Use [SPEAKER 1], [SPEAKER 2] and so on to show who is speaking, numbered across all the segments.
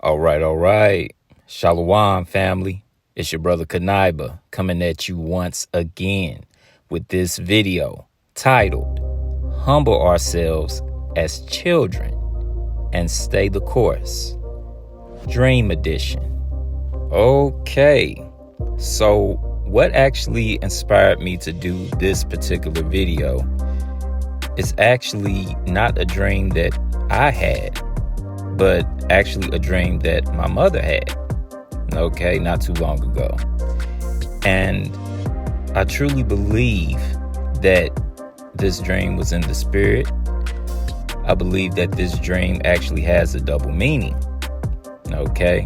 [SPEAKER 1] All right. Shalom, family. It's your brother Kanaiba coming at you once again with this video titled Humble Ourselves as Children and Stay the Course, Dream Edition. Okay, so what actually inspired me to do this particular video is actually not a dream that I had, but actually a dream that my mother had, okay, not too long ago. And I truly believe that this dream was in the spirit. I believe that this dream actually has a double meaning, okay?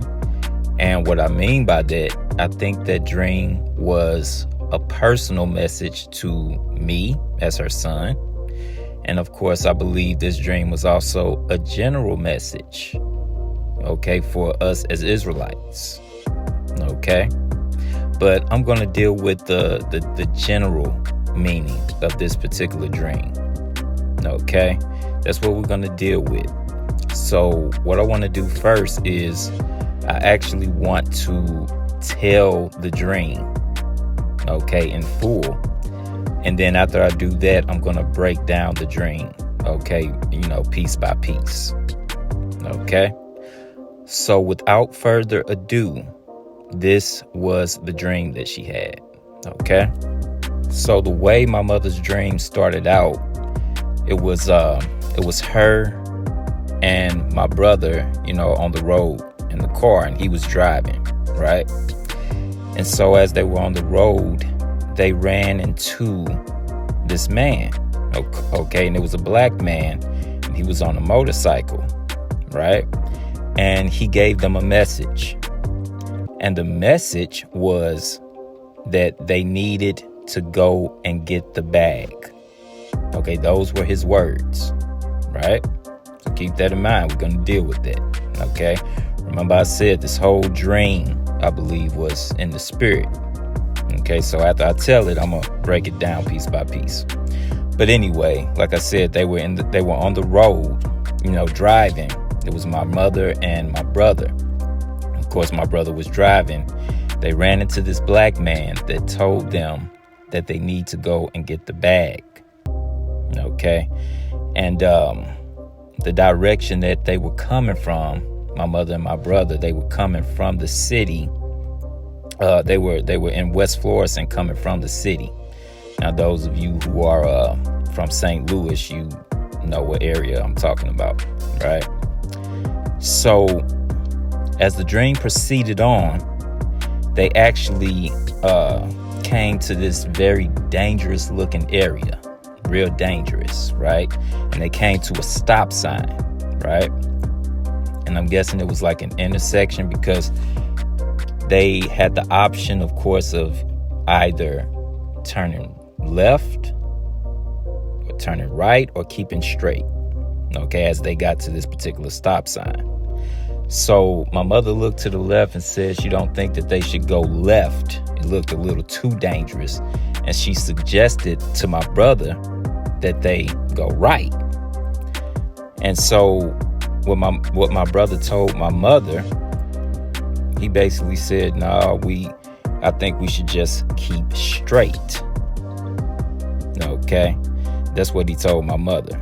[SPEAKER 1] And what I mean by that, I think that dream was a personal message to me as her son. And of course, I believe this dream was also a general message, okay, for us as Israelites, okay? But I'm going to deal with the general meaning of this particular dream, okay? That's what we're going to deal with. So what I want to do first is I actually want to tell the dream, okay, in full. And then after I do that, I'm going to break down the dream, okay, piece by piece, okay? So without further ado, this was the dream that she had, okay? So the way my mother's dream started out, it was her and my brother, on the road in the car, and he was driving, right? And so as they were on the road, they ran into this man, okay? And it was a black man, and he was on a motorcycle, right? And he gave them a message. And the message was that they needed to go and get the bag. Okay, those were his words, right? So keep that in mind. We're going to deal with that, okay? Remember I said this whole dream, I believe, was in the spirit. Okay, so after I tell it, I'm gonna break it down piece by piece. But anyway, like I said, they were on the road, driving. It was my mother and my brother. Of course, my brother was driving. They ran into this black man that told them that they need to go and get the bag. Okay, and the direction that they were coming from, my mother and my brother, they were coming from the city. They were in West Florissant, coming from the city. Now, those of you who are from St. Louis, you know what area I'm talking about, right? So, as the dream proceeded on, they actually came to this very dangerous looking area, real dangerous, right? And they came to a stop sign, right? And I'm guessing it was like an intersection, because they had the option, of course, of either turning left or turning right or keeping straight, okay, as they got to this particular stop sign. So my mother looked to the left and said she don't think that they should go left. It looked a little too dangerous. And she suggested to my brother that they go right. And so what my brother told my mother, he basically said, no, I think we should just keep straight. Okay, that's what he told my mother.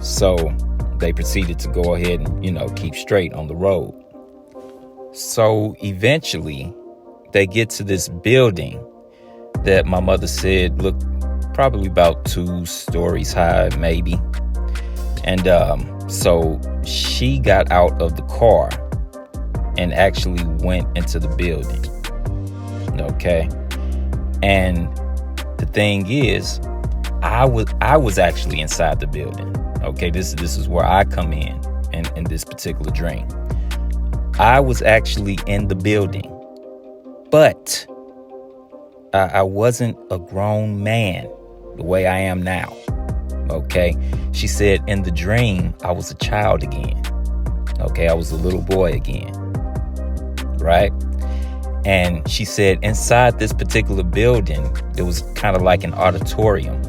[SPEAKER 1] So they proceeded to go ahead and, keep straight on the road. So eventually they get to this building that my mother said looked probably about 2 stories high, maybe. And so she got out of the car and actually went into the building, okay? And the thing is, I was actually inside the building, okay? This is where I come in this particular dream. I was actually in the building, but I wasn't a grown man the way I am now, okay? She said in the dream, I was a child again, okay? I was a little boy again. Right? And she said inside this particular building, it was kind of like an auditorium,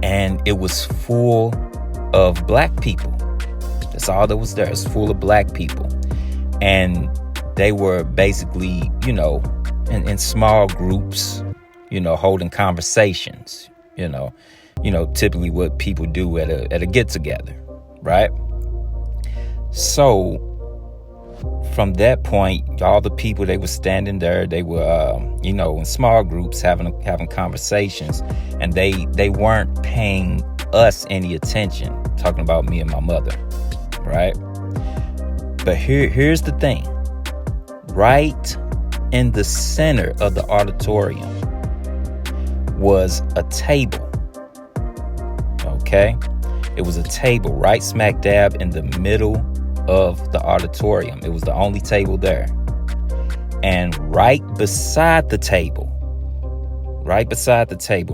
[SPEAKER 1] and it was full of black people. That's all that was there. It's full of black people. And they were basically, in small groups, holding conversations, typically what people do at a get together, right? So from that point, all the people, they were standing there, they were, in small groups having conversations, and they weren't paying us any attention, talking about me and my mother, right? But here's the thing. Right in the center of the auditorium was a table. Okay? It was a table right smack dab in the middle of the auditorium. It was the only table there. And right beside the table,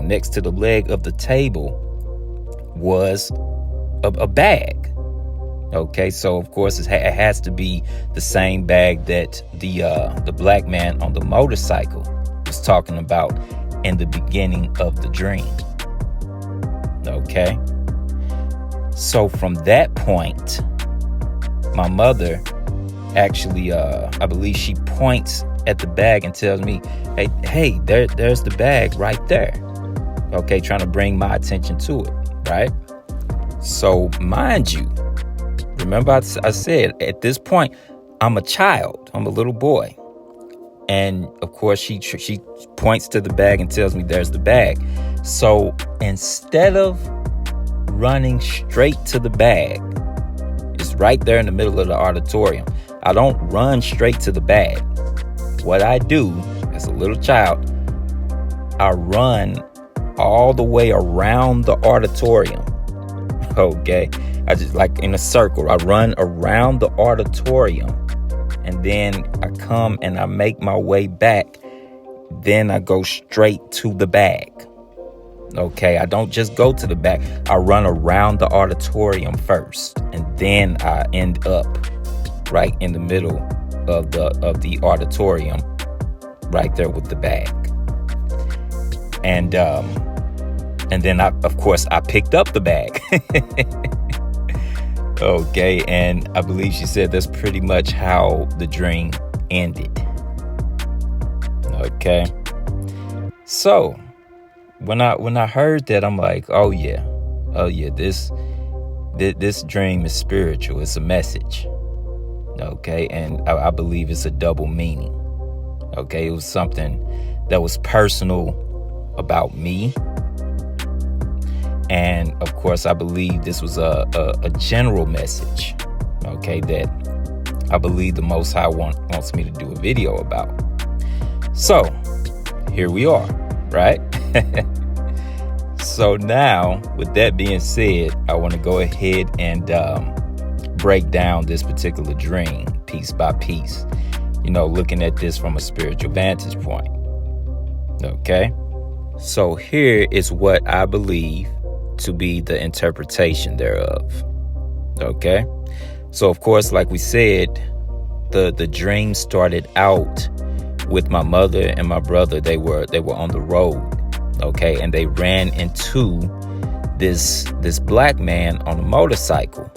[SPEAKER 1] next to the leg of the table, was a bag. Okay, so of course it has to be the same bag that the black man on the motorcycle was talking about in the beginning of the dream. Okay, so from that point, my mother actually, I believe she points at the bag and tells me, hey, there's the bag right there. Okay, trying to bring my attention to it, right? So mind you, remember I said at this point, I'm a child. I'm a little boy. And of course, she points to the bag and tells me there's the bag. So instead of running straight to the bag, it's right there in the middle of the auditorium. I don't run straight to the bag. What I do as a little child, I run all the way around the auditorium. Okay. I just, like in a circle, I run around the auditorium, and then I come and I make my way back. Then I go straight to the bag. Okay, I don't just go to the back. I run around the auditorium first, and then I end up right in the middle of the auditorium, right there with the bag. And then I picked up the bag. Okay, and I believe she said that's pretty much how the dream ended. Okay, so when I heard that, I'm like, oh yeah, this dream is spiritual. It's a message. Okay, and I believe it's a double meaning. Okay, it was something that was personal about me. And of course, I believe this was a general message, okay, that I believe the Most High wants me to do a video about. So here we are, right? So now, with that being said, I want to go ahead and break down this particular dream piece by piece, looking at this from a spiritual vantage point. Okay, so here is what I believe to be the interpretation thereof. Okay, so of course, like we said, the dream started out with my mother and my brother. They were on the road, okay, and they ran into this black man on a motorcycle.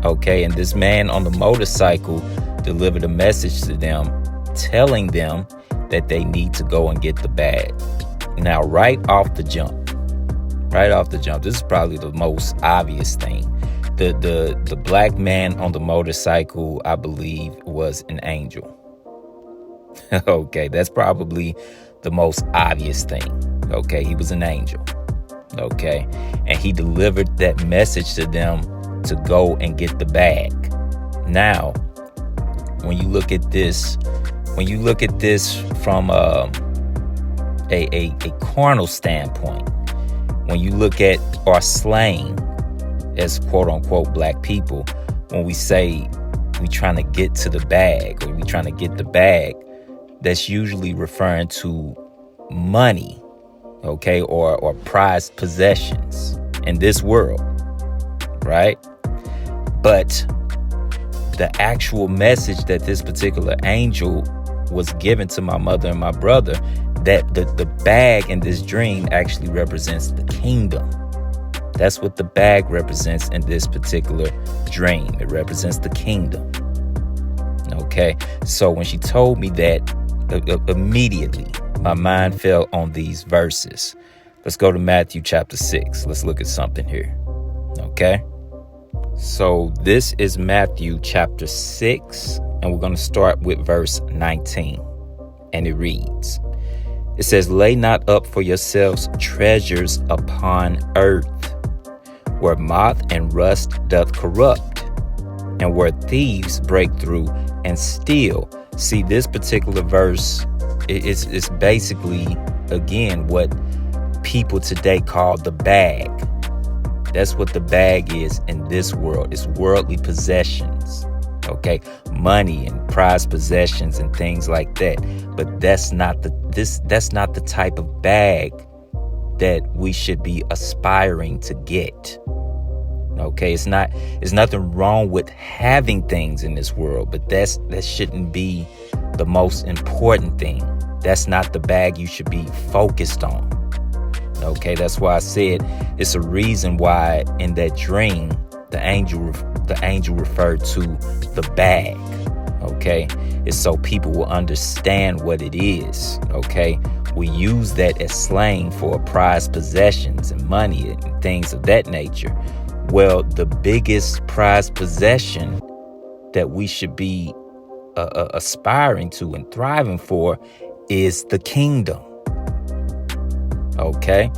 [SPEAKER 1] Okay, and this man on the motorcycle delivered a message to them, telling them that they need to go and get the bag. Now, right off the jump, this is probably the most obvious thing. The black man on the motorcycle, I believe, was an angel. Okay, that's probably the most obvious thing. Okay, he was an angel. Okay, and he delivered that message to them to go and get the bag. Now, when you look at this from a carnal standpoint, when you look at our slang as quote unquote black people, when we say we trying to get to the bag or we trying to get the bag, that's usually referring to money, okay, or prized possessions in this world, right? But the actual message that this particular angel was given to my mother and my brother, that the bag in this dream actually represents the kingdom. That's what the bag represents in this particular dream. It represents the kingdom. Okay, so when she told me that, immediately my mind fell on these verses. Let's go to Matthew chapter 6. Let's look at something here. Okay, so this is Matthew chapter 6, and we're going to start with verse 19. And it reads, it says, "Lay not up for yourselves treasures upon earth, where moth and rust doth corrupt, and where thieves break through and steal." See, this particular verse is basically, again, what people today call the bag. That's what the bag is in this world. It's worldly possessions. Okay, money and prized possessions and things like that. But that's not the type of bag that we should be aspiring to get. Okay, it's nothing wrong with having things in this world, but that shouldn't be the most important thing. That's not the bag you should be focused on. Okay, that's why I said it's a reason why in that dream the angel referred to the bag. Okay, it's so people will understand what it is. Okay, we use that as slang for prized possessions and money and things of that nature. Well, the biggest prized possession that we should be aspiring to and thriving for is the kingdom. Okay,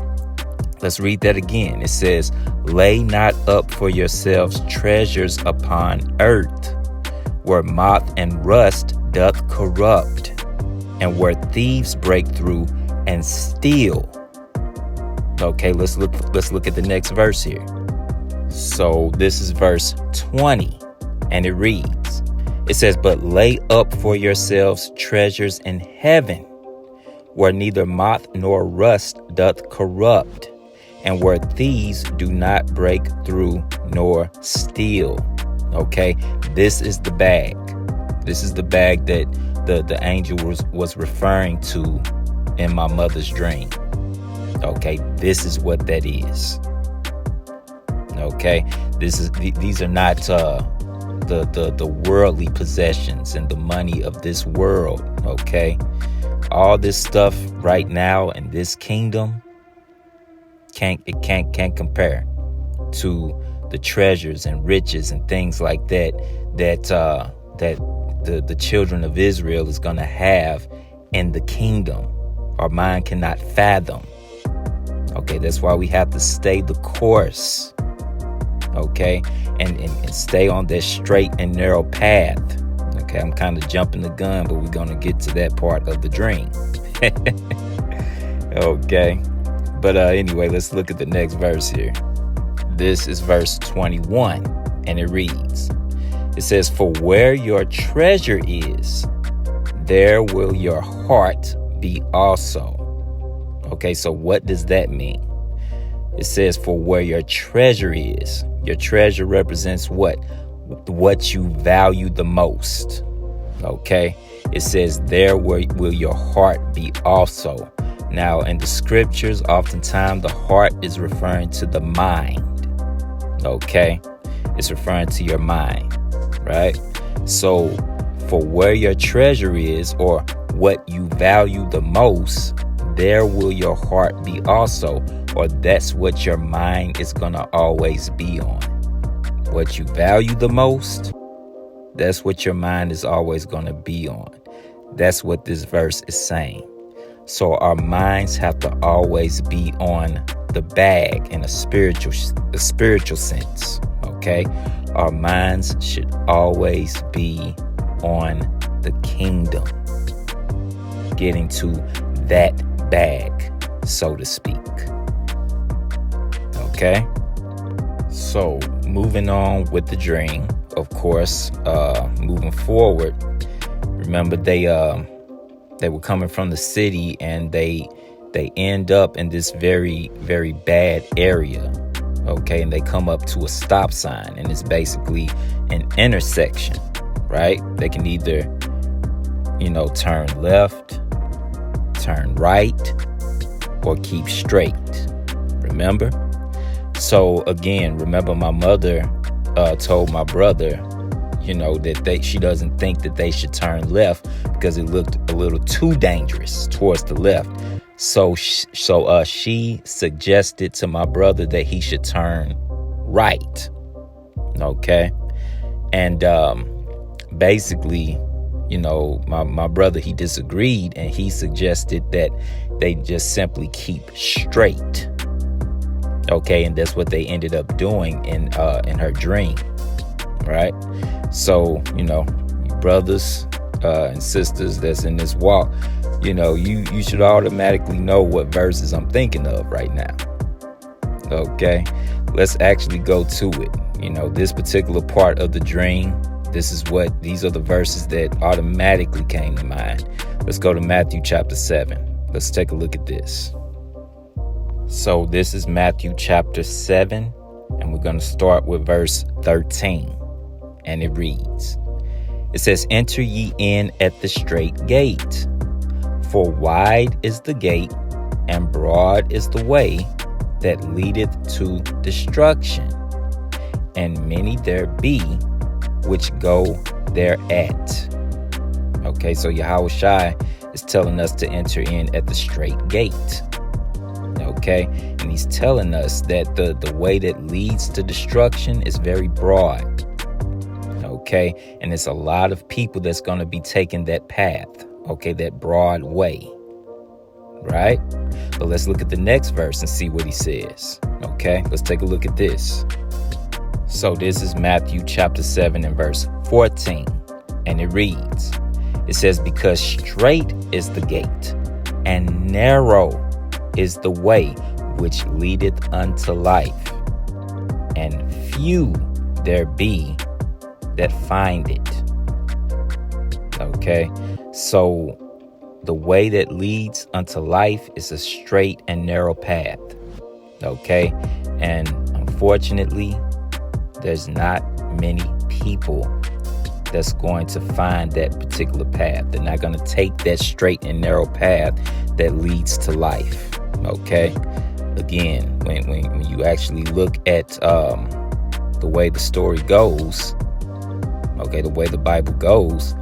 [SPEAKER 1] let's read that again. It says, "Lay not up for yourselves treasures upon earth, where moth and rust doth corrupt, and where thieves break through and steal." Okay, let's look at the next verse here. So this is verse 20, and it reads, it says, "But lay up for yourselves treasures in heaven, where neither moth nor rust doth corrupt, and where thieves do not break through nor steal." Okay, this is the bag. This is the bag that the angel was referring to in my mother's dream. Okay, this is what that is. Okay, these are not the worldly possessions and the money of this world. Okay, all this stuff right now in this kingdom can't compare to the treasures and riches and things like that the children of Israel is going to have in the kingdom. Our mind cannot fathom. Okay, that's why we have to stay the course. Okay, and stay on that straight and narrow path. Okay, I'm kind of jumping the gun, but we're going to get to that part of the dream. Okay, but anyway, let's look at the next verse here. This is verse 21, and it reads, it says, "For where your treasure is, there will your heart be also." Okay, so what does that mean? It says, "For where your treasure is." Your treasure represents what you value the most. Okay, it says, "There will your heart be also." Now, in the scriptures, oftentimes the heart is referring to the mind. Okay, it's referring to your mind, right? So, for where your treasure is, or what you value the most, there will your heart be also, or that's what your mind is going to always be on. What you value the most, that's what your mind is always going to be on. That's what this verse is saying. So our minds have to always be on the bag in a spiritual sense. Okay, our minds should always be on the kingdom, getting to that bag, so to speak. Okay, so moving on with the dream, of course, moving forward, remember they were coming from the city, and they end up in this very, very bad area. Okay, and they come up to a stop sign, and it's basically an intersection, right? They can either, turn left, turn right, or keep straight. Remember? So again, remember my mother told my brother, that she doesn't think that they should turn left because it looked a little too dangerous towards the left. So she suggested to my brother that he should turn right. Okay. And basically, my brother, he disagreed, and he suggested that they just simply keep straight. Okay. And that's what they ended up doing in her dream. Right. So, brothers and sisters that's in this walk, you should automatically know what verses I'm thinking of right now. Okay, let's actually go to it. This particular part of the dream, these are the verses that automatically came to mind. Let's go to Matthew chapter 7. Let's take a look at this. So this is Matthew chapter 7, and we're going to start with verse 13. And it reads, it says, "Enter ye in at the straight gate. For wide is the gate, and broad is the way that leadeth to destruction, and many there be which go thereat." Okay, so Yahushua is telling us to enter in at the straight gate. Okay, and he's telling us that the way that leads to destruction is very broad. Okay, and it's a lot of people that's going to be taking that path. Okay, that broad way. Right? But let's look at the next verse and see what he says. Okay, let's take a look at this. So this is Matthew chapter 7 and verse 14. And it reads, it says, "Because straight is the gate, and narrow is the way which leadeth unto life, and few there be that find it." Okay, so the way that leads unto life is a straight and narrow path. Okay, and unfortunately, there's not many people that's going to find that particular path. They're not going to take that straight and narrow path that leads to life. Okay, again, when you actually look at the way the story goes, okay, the way the Bible goes,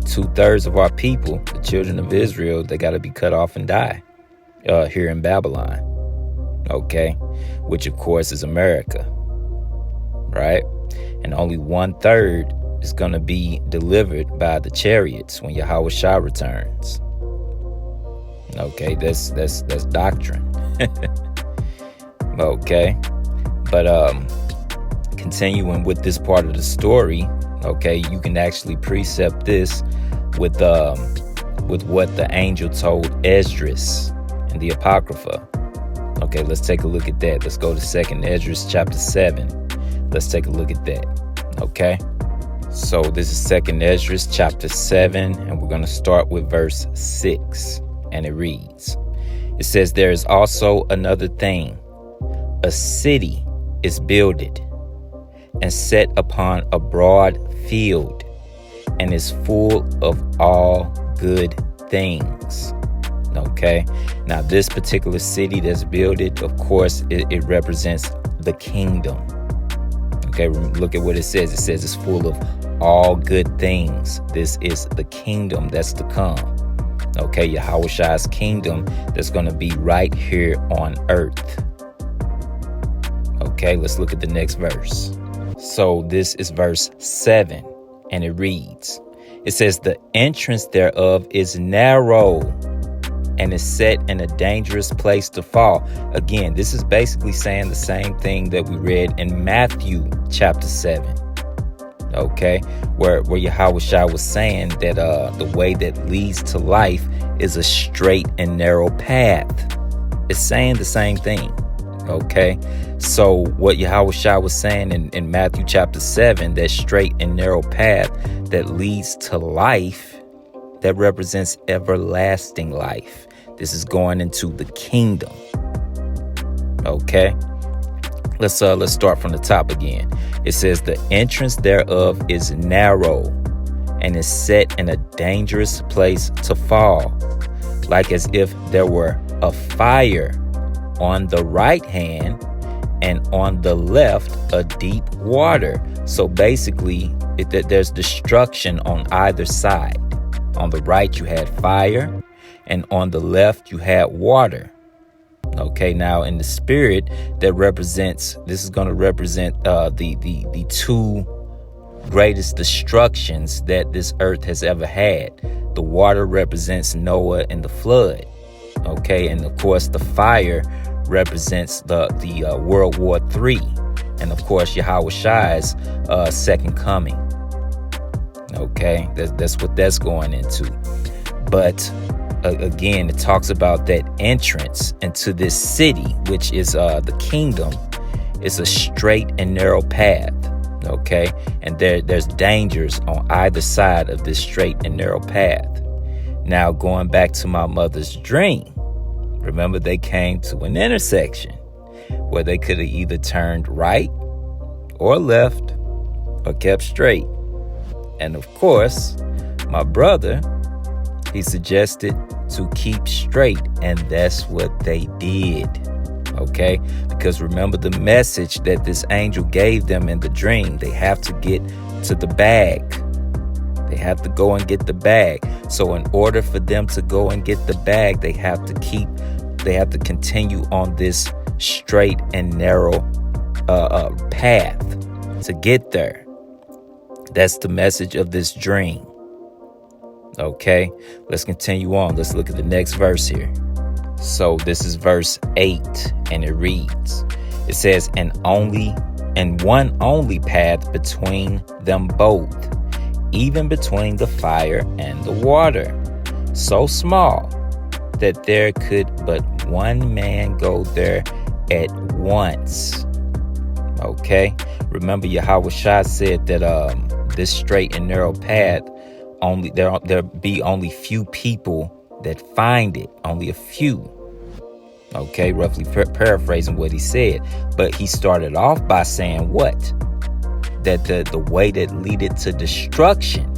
[SPEAKER 1] 2/3 of our people, the children of Israel, they got to be cut off and die here in Babylon. Okay, which of course is America, right? And only 1/3 is going to be delivered by the chariots when Yahushua returns. Okay, that's doctrine. Okay, but continuing with this part of the story, okay, you can actually precept this with what the angel told Esdras in the Apocrypha. Okay, let's take a look at that. Let's go to 2nd Esdras chapter 7. Let's take a look at that. Okay, so this is 2nd Esdras chapter 7, and we're going to start with verse 6. And it reads, it says, "There is also another thing. A city is builded and set upon a broad field, and is full of all good things." Okay, now this particular city that's builded, of course, it represents the kingdom. Okay, look at what it says. It says it's full of all good things. This is the kingdom that's to come. Okay, Yahushua's kingdom that's going to be right here on earth. Okay, let's look at the next verse. So this is verse 7, and it reads, it says, "The entrance thereof is narrow, and is set in a dangerous place to fall." Again, this is basically saying the same thing that we read in Matthew chapter 7. Okay, where Yahushua was saying that the way that leads to life is a straight and narrow path. It's saying the same thing. Okay, so what Yahushua was saying in Matthew chapter 7, that straight and narrow path that leads to life, that represents everlasting life. This is going into the kingdom. Okay, let's start from the top again. It says, "The entrance thereof is narrow, and is set in a dangerous place to fall, like as if there were a fire on the right hand, and on the left a deep water, So basically, there's destruction on either side. On the right, you had fire, and on the left, you had water. Okay, now in the spirit, this is going to represent the two greatest destructions that this earth has ever had. The water represents Noah and the flood. Okay, and of course, the fire represents the World War III. And of course, Yahweh's second coming. Okay, that's what that's going into. But again, it talks about that entrance into this city, which is the kingdom. It's a straight and narrow path. Okay, and there's dangers on either side of this straight and narrow path. Now, going back to my mother's dream, remember they came to an intersection where they could have either turned right or left or kept straight. And of course, my brother, he suggested to keep straight, and that's what they did. Okay, because remember the message that this angel gave them in the dream. They have to get to the bag. They have to go and get the bag. So in order for them to go and get the bag, they have to continue on this straight and narrow path to get there. That's the message of this dream. Okay, let's continue on. Let's look at the next verse here. So this is verse 8, and it reads, it says, and one only path between them both, even between the fire and the water, so small that there could but one man go there at once. Okay, remember Yahweh said that this straight and narrow path, there be only few people that find it, only a few. Okay, roughly paraphrasing what he said. But he started off by saying what? That the way that leadeth to destruction,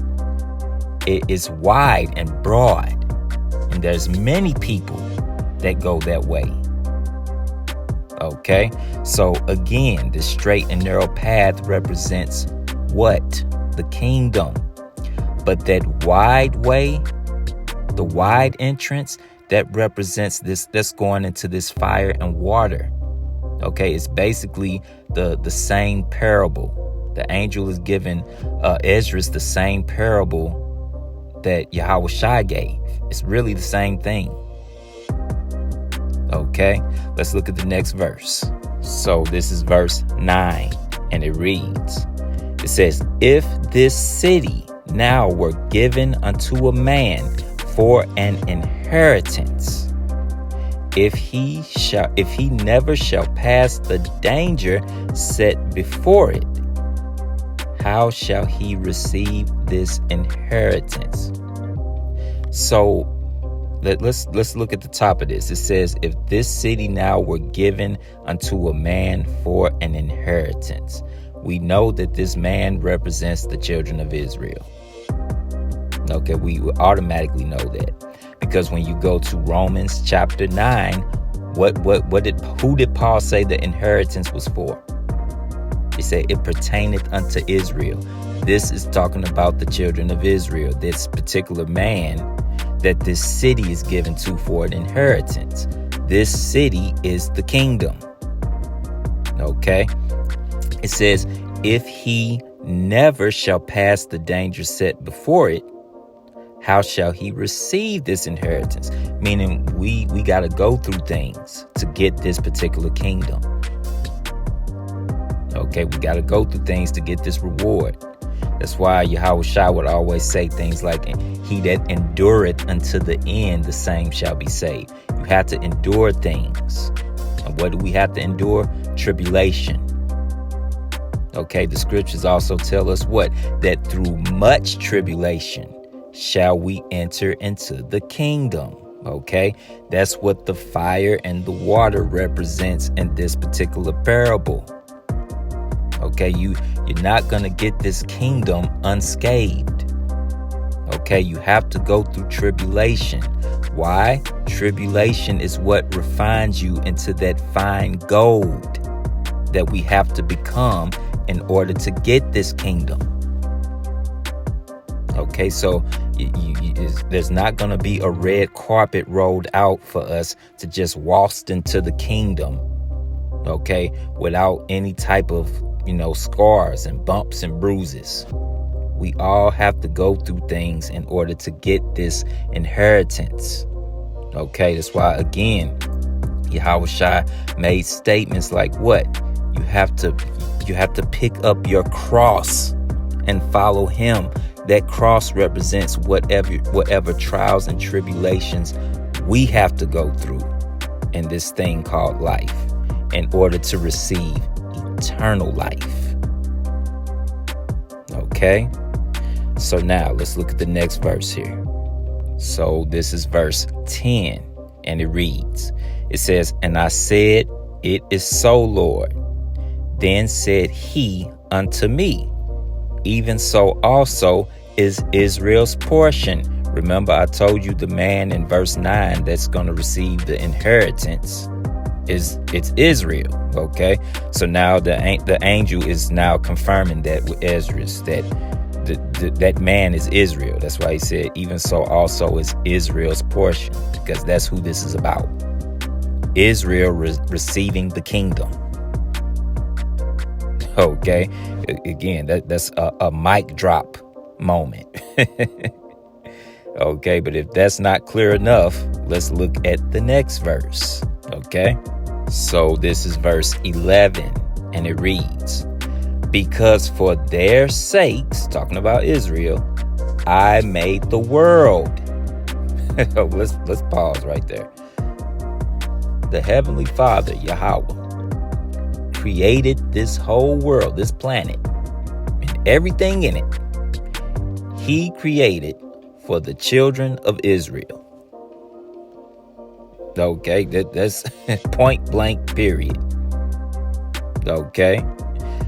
[SPEAKER 1] it is wide and broad. And there's many people that go that way. Okay, so again, the straight and narrow path represents what? The kingdom. But that wide way, the wide entrance, that represents that's going into this fire and water. Okay, it's basically the same parable. The angel is giving Ezra the same parable that Yahweh gave. It's really the same thing. Okay, let's look at the next verse. So this is verse 9, and it reads, it says, if this city now were given unto a man for an inheritance, if he never shall pass the danger set before it, how shall he receive this inheritance? So let's look at the top of this. It says, if this city now were given unto a man for an inheritance. We know that this man represents the children of Israel. Okay, we automatically know that, because when you go to Romans chapter 9, who did Paul say the inheritance was for? He said it pertaineth unto Israel. This is talking about the children of Israel, this particular man that this city is given to for an inheritance. This city is the kingdom. Okay, it says, if he never shall pass the danger set before it, how shall he receive this inheritance? Meaning we got to go through things to get this particular kingdom. Okay, we got to go through things to get this reward. That's why Yahweh would always say things like, he that endureth unto the end, the same shall be saved. You have to endure things. And what do we have to endure? Tribulation. Okay, the scriptures also tell us what? That through much tribulation shall we enter into the kingdom. Okay, that's what the fire and the water represents in this particular parable. Okay, you're not going to get this kingdom unscathed. Okay, you have to go through tribulation. Why? Tribulation is what refines you into that fine gold that we have to become in order to get this kingdom. Okay, so there's not going to be a red carpet rolled out for us to just waltz into the kingdom, okay, without any type of, scars and bumps and bruises. We all have to go through things in order to get this inheritance. Okay, that's why, again, Yahushua made statements like what? You have to pick up your cross and follow him. That cross represents whatever trials and tribulations we have to go through in this thing called life in order to receive eternal life. Okay? So now let's look at the next verse here. So this is verse 10, and it reads, it says, "And I said, It is so, Lord. Then said he unto me, Even so also is Israel's portion." Remember, I told you the man in verse 9 that's going to receive the inheritance it's Israel. Okay, so now the angel is now confirming that with Esdras, that man is Israel. That's why he said, "Even so also is Israel's portion," because that's who this is about. Israel receiving the kingdom. Okay, again, that's a mic drop moment. Okay, but if that's not clear enough, let's look at the next verse. Okay, so this is verse 11, and it reads, "Because for their sakes," talking about Israel, "I made the world." Let's pause right there. The Heavenly Father, Yahweh, created this whole world, this planet, and everything in it. He created for the children of Israel. Okay, that's point blank, period. Okay,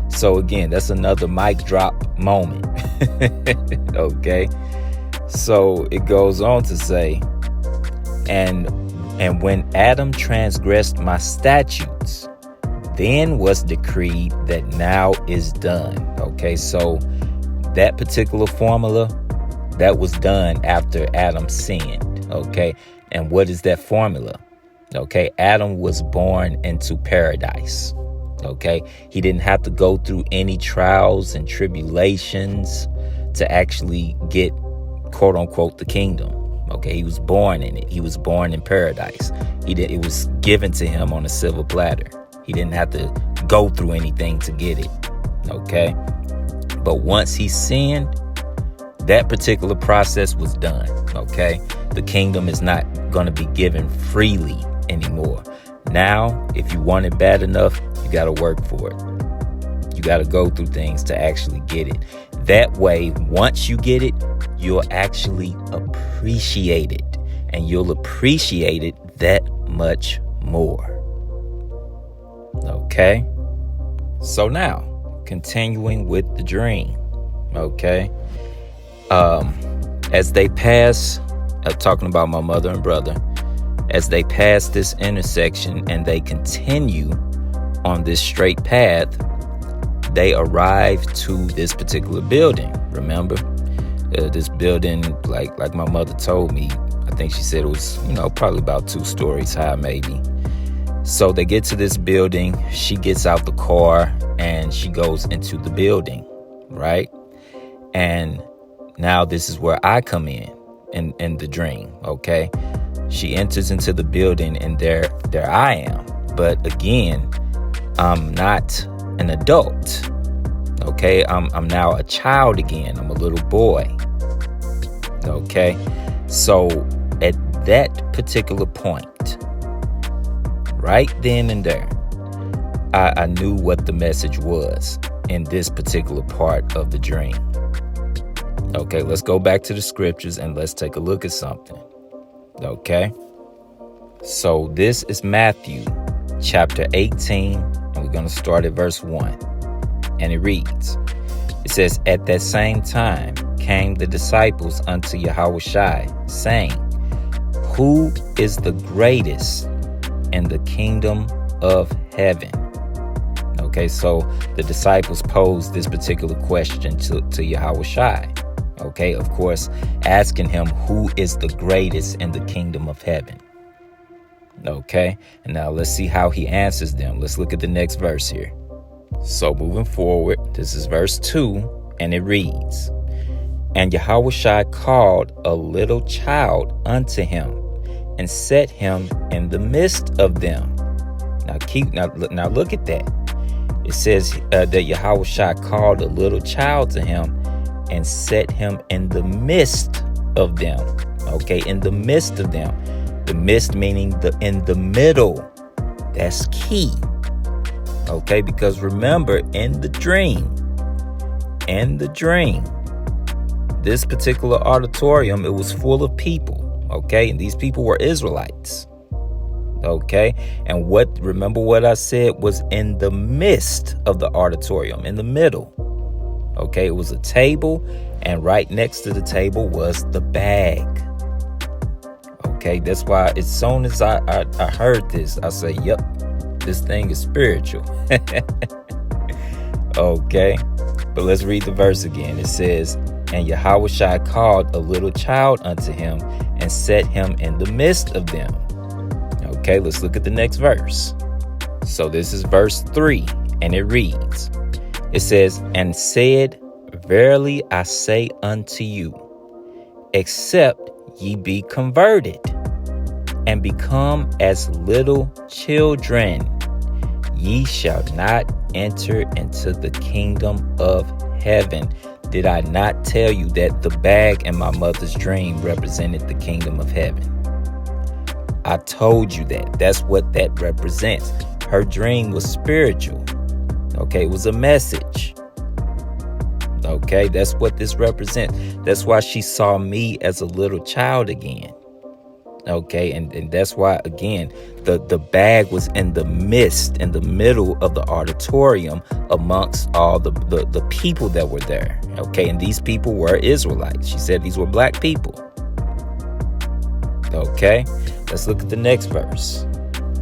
[SPEAKER 1] so again, that's another mic drop moment. Okay, so it goes on to say, and when Adam transgressed my statutes, then was decreed that now is done. Okay, so that particular formula, that was done after Adam sinned. Okay, and what is that formula? Okay, Adam was born into paradise. Okay, he didn't have to go through any trials and tribulations to actually get, quote unquote, the kingdom. Okay, he was born in it. He was born in paradise. It was given to him on a silver platter. He didn't have to go through anything to get it. Okay, but once he sinned, that particular process was done. Okay, the kingdom is not going to be given freely anymore. Now, if you want it bad enough, you got to work for it. You got to go through things to actually get it. That way, once you get it, you'll actually appreciate it, and you'll appreciate it that much more. Okay, so now continuing with the dream. Okay, as they pass, talking about my mother and brother, as they pass this intersection and they continue on this straight path, they arrive to this particular building. Remember, this building, like my mother told me, I think she said it was, probably about 2 stories high, maybe. So they get to this building. She gets out the car and she goes into the building, right? And now this is where I come in the dream. Okay, she enters into the building, and there I am. But again, I'm not an adult. Okay, I'm now a child again. I'm a little boy. Okay, so at that particular point, right then and there, I knew what the message was in this particular part of the dream. Okay, let's go back to the scriptures and let's take a look at something. Okay, so this is Matthew chapter 18, and we're going to start at verse 1. And it reads, it says, "At that same time came the disciples unto Yahushua, saying, Who is the greatest in the kingdom of heaven?" Okay, Okay, so the disciples posed this particular question to Yahweh Shai. Okay, of course, asking him who is the greatest in the kingdom of heaven. Okay, and now let's see how he answers them. Let's look at the next verse here. So moving forward, this is verse 2, and it reads, "And Yahweh Shai called a little child unto him, and set him in the midst of them." Now look at that. It says that Yahweh Shai called a little child to him and set him in the midst of them. Okay, in the midst of them. The midst meaning in the middle. That's key. Okay, because remember, in the dream, this particular auditorium, it was full of people. Okay, and these people were Israelites. Okay, and remember what I said was in the midst of the auditorium, in the middle. Okay, it was a table, and right next to the table was the bag. Okay, that's why as soon as I heard this, I say, yep, this thing is spiritual. Okay, but let's read the verse again. It says, "And Yahweh Shai called a little child unto him and set him in the midst of them." Okay, let's look at the next verse. So this is verse 3, and it reads, it says, "And said, Verily I say unto you, except ye be converted, and become as little children, ye shall not enter into the kingdom of heaven." Did I not tell you that the bag in my mother's dream represented the kingdom of heaven? I told you that. That's what that represents. Her dream was spiritual. Okay, it was a message. Okay, that's what this represents. That's why she saw me as a little child again. Okay, and that's why, again, the bag was in the midst, in the middle of the auditorium amongst all the people that were there. Okay, and these people were Israelites. She said these were black people. Okay, let's look at the next verse.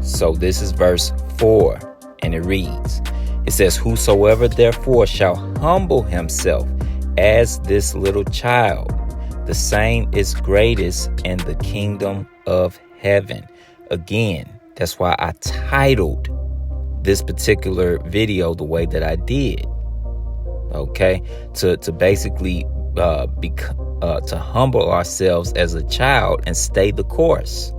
[SPEAKER 1] So this is verse 4, and it reads, it says, "Whosoever therefore shall humble himself as this little child, the same is greatest in the kingdom of heaven." Again, that's why I titled this particular video the way that I did. Okay, to basically to humble ourselves as a child and stay the course.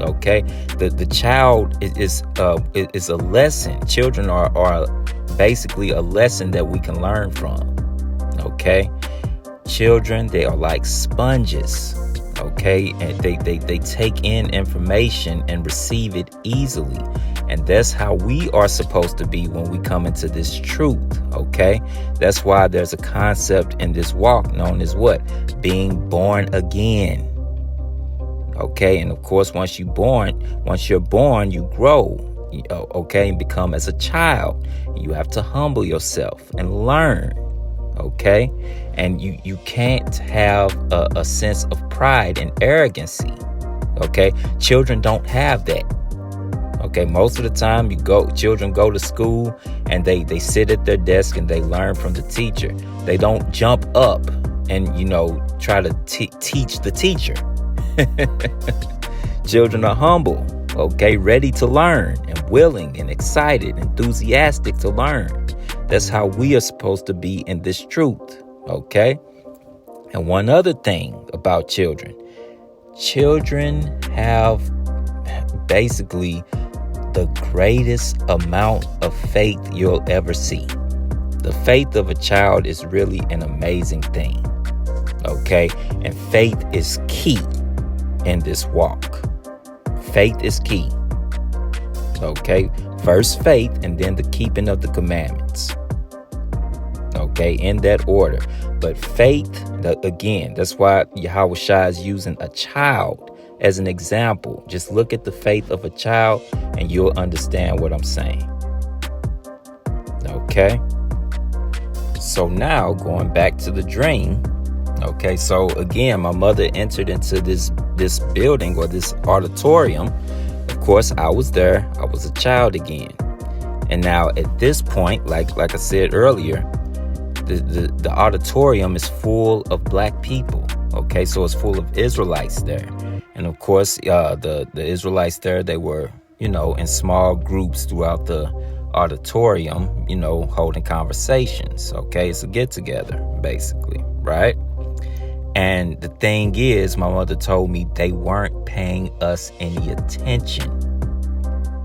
[SPEAKER 1] Okay, the child is a lesson. Children are basically a lesson that we can learn from. Okay, children, they are like sponges. Okay, and they take in information and receive it easily, and that's how we are supposed to be when we come into this truth. Okay, that's why there's a concept in this walk known as what? Being born again. Okay, and of course, once you're born, you grow. Okay, and become as a child. You have to humble yourself and learn. Okay, and you can't have a sense of pride and arrogancy. Okay, children don't have that. Okay, most of the time children go to school and they sit at their desk and they learn from the teacher. They don't jump up and try to teach the teacher. Children are humble, okay, ready to learn and willing and excited, enthusiastic to learn. That's how we are supposed to be in this truth, okay? And one other thing about children have basically the greatest amount of faith you'll ever see. The faith of a child is really an amazing thing, okay? And faith is key in this walk. Faith is key. Okay, first faith and then the keeping of the commandments. Okay, in that order. But faith, again, that's why Yahweh Shai is using a child as an example. Just look at the faith of a child and you'll understand what I'm saying. Okay, so now going back to the dream. Okay, so again, my mother entered into this building or this auditorium. Of course, I was there. I was a child again. And now at this point, like I said earlier, the auditorium is full of black people. Okay, so it's full of Israelites there. And of course, the Israelites there, they were, in small groups throughout the auditorium, holding conversations. Okay, it's a get together, basically, right? And the thing is, my mother told me they weren't paying us any attention.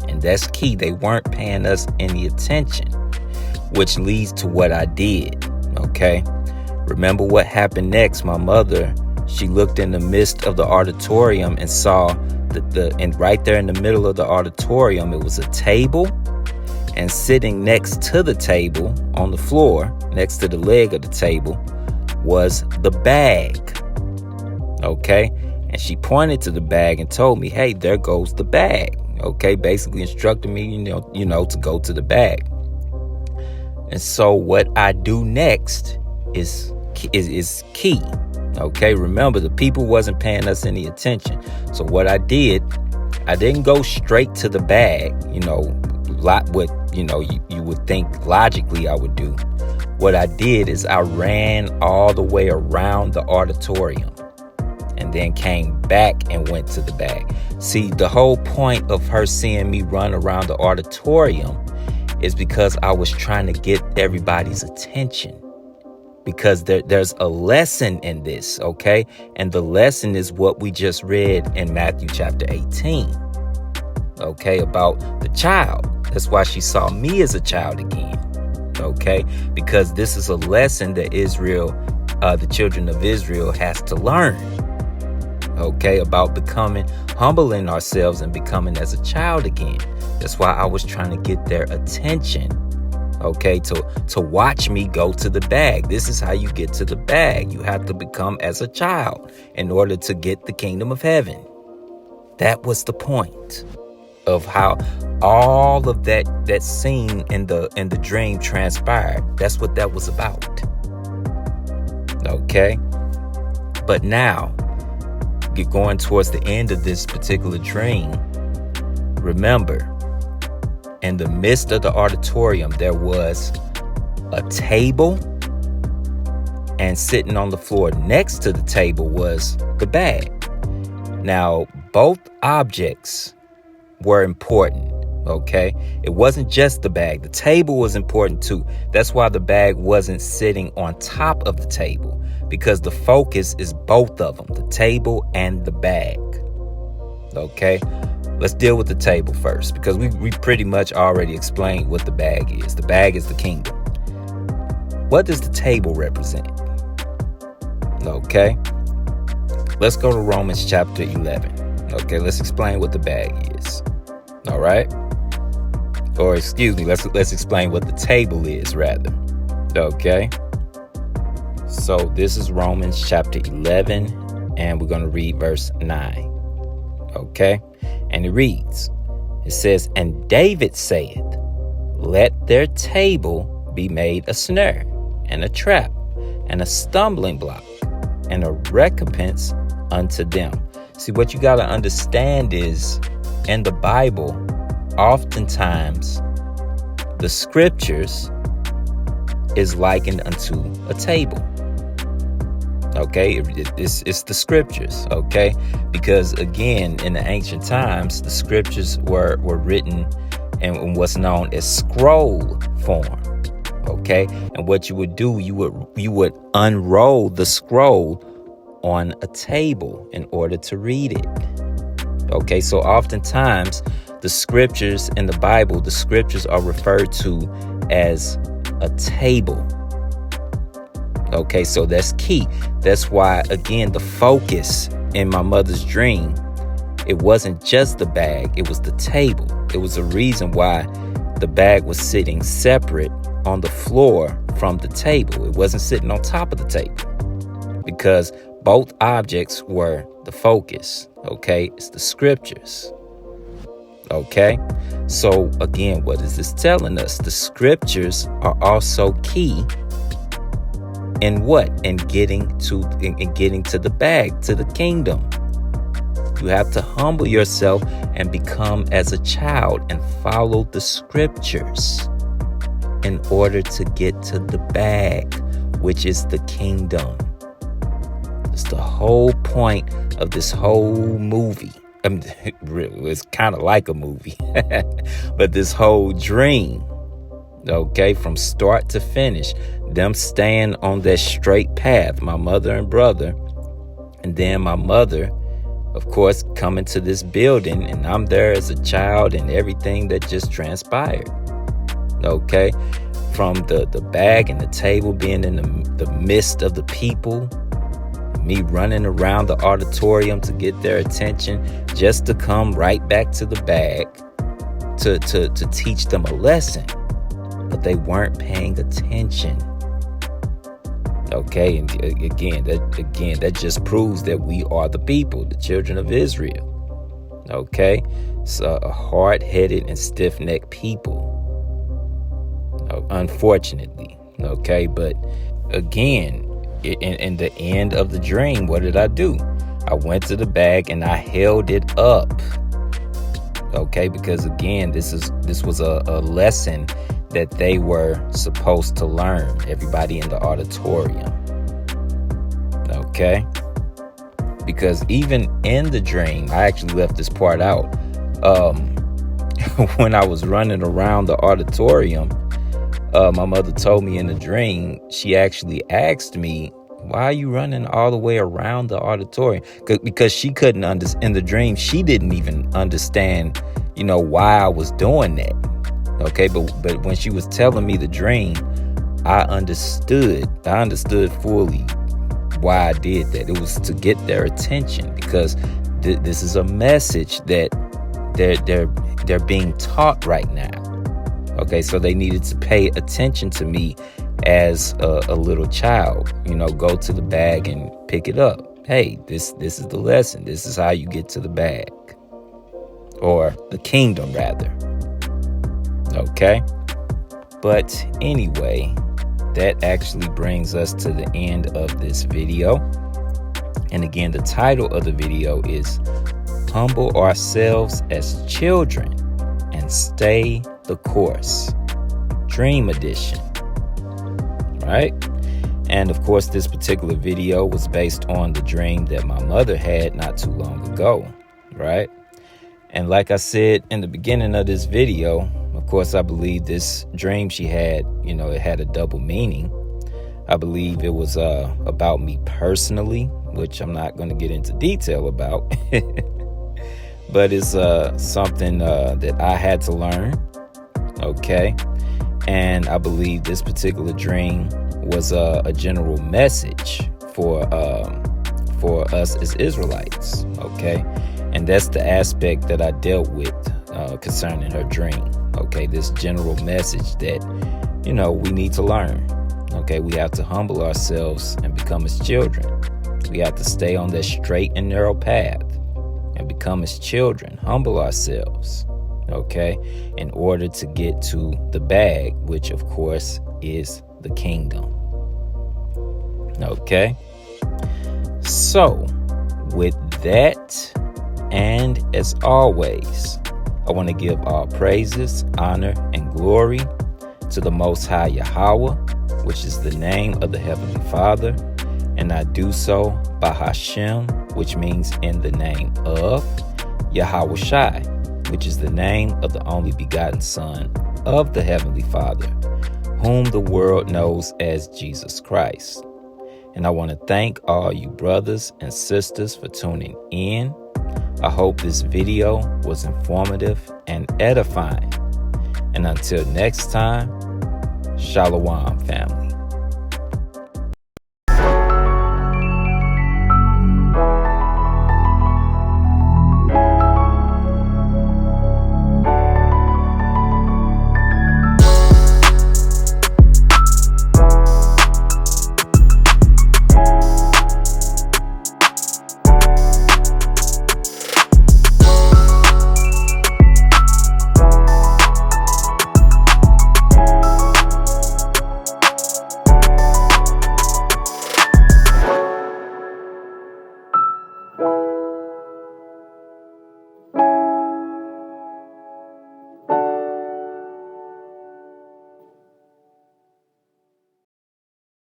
[SPEAKER 1] And that's key. They weren't paying us any attention, which leads to what I did. Okay. Remember what happened next. My mother, she looked in the midst of the auditorium and saw and right there in the middle of the auditorium, it was a table, and sitting next to the table on the floor, next to the leg of the table, was the bag. Okay. And she pointed to the bag and told me, hey, there goes the bag. Okay. Basically instructed me, to go to the bag. And so what I do next is key. Okay. Remember, the people wasn't paying us any attention. So what I didn't go straight to the bag, what, you would think logically I would do. What I did is I ran all the way around the auditorium and then came back and went to the bag. See, the whole point of her seeing me run around the auditorium is because I was trying to get everybody's attention. Because there's a lesson in this, okay? And the lesson is what we just read in Matthew chapter 18, okay, about the child. That's why she saw me as a child again. Okay, because this is a lesson that the children of Israel has to learn. Okay, about humbling ourselves and becoming as a child again. That's why I was trying to get their attention. Okay, to watch me go to the bag. This is how you get to the bag. You have to become as a child in order to get the kingdom of heaven. That was the point of how all of that scene in the dream transpired. That's what that was about. Okay. But now, going towards the end of this particular dream, remember, in the midst of the auditorium, there was a table, and sitting on the floor next to the table was the bag. Now, both objects were important, okay? It wasn't just the bag. The table was important too. That's why the bag wasn't sitting on top of the table, because the focus is both of them, the table and the bag, okay? Let's deal with the table first, because we pretty much already explained what the bag is. The bag is the kingdom. What does the table represent? Okay, let's go to Romans chapter 11. Okay, let's explain what the bag is. All right. Or excuse me, let's explain what the table is rather. Okay. So this is Romans chapter 11, and we're going to read verse 9. Okay. And it reads, it says, and David saith, let their table be made a snare and a trap and a stumbling block and a recompense unto them. See, what you got to understand is, in the Bible, oftentimes the scriptures is likened unto a table. Okay, it's the scriptures. Okay, because again, in the ancient times, the scriptures were written in what's known as scroll form. Okay, and what you would do, you would unroll the scroll on a table in order to read it. Okay, so oftentimes the scriptures in the Bible, the scriptures are referred to as a table. Okay, so that's key. That's why, again, the focus in my mother's dream, it wasn't just the bag, it was the table. It was a reason why the bag was sitting separate on the floor from the table. It wasn't sitting on top of the table, because both objects were the focus. Okay, it's the scriptures. Okay, so again, what is this telling us? The scriptures are also key in what? In getting to the bag, to the kingdom. You have to humble yourself and become as a child and follow the scriptures in order to get to the bag, which is the kingdom. It's the whole point of this whole movie. I mean, it's kind of like a movie, but this whole dream, okay, from start to finish, them staying on that straight path, my mother and brother, and then my mother, of course, coming to this building, and I'm there as a child and everything that just transpired, okay, from the bag and the table being in the midst of the people, me running around the auditorium to get their attention, just to come right back to the bag to teach them a lesson. But they weren't paying attention. Okay, and again, that just proves that we are the people, the children of Israel. Okay, so a hard-headed and stiff-necked people. Unfortunately, okay, but again, in the end of the dream, what did I do? I went to the bag and I held it up. Okay, because again, this was a lesson that they were supposed to learn, everybody in the auditorium. Okay? Because even in the dream, I actually left this part out. When I was running around the auditorium, my mother told me in the dream, she actually asked me, why are you running all the way around the auditorium? Because she couldn't understand. In the dream, she didn't even understand, why I was doing that. Okay, but when she was telling me the dream, I understood fully why I did that. It was to get their attention, because this is a message that they're being taught right now. Okay, so they needed to pay attention to me as a little child. Go to the bag and pick it up. Hey, this is the lesson. This is how you get to the bag, or the kingdom rather. Okay, but anyway, that actually brings us to the end of this video. And again, the title of the video is Humble Ourselves as Children and Stay the Course, Dream Edition, right? And of course, this particular video was based on the dream that my mother had not too long ago, right? And like I said in the beginning of this video, of course, I believe this dream she had, it had a double meaning. I believe it was about me personally, which I'm not going to get into detail about. But it's something that I had to learn. Okay. And I believe this particular dream was a general message for us as Israelites. Okay. And that's the aspect that I dealt with concerning her dream. Okay, this general message that, we need to learn. Okay, we have to humble ourselves and become as children. We have to stay on that straight and narrow path and become as children, humble ourselves, okay, in order to get to the bag, which of course is the kingdom. Okay, so with that, and as always, I want to give all praises, honor, and glory to the Most High Yahweh, which is the name of the Heavenly Father. And I do so by Hashem, which means in the name of Yahweh Shai, which is the name of the only begotten Son of the Heavenly Father, whom the world knows as Jesus Christ. And I want to thank all you brothers and sisters for tuning in. I hope this video was informative and edifying. And until next time, Shalom, family.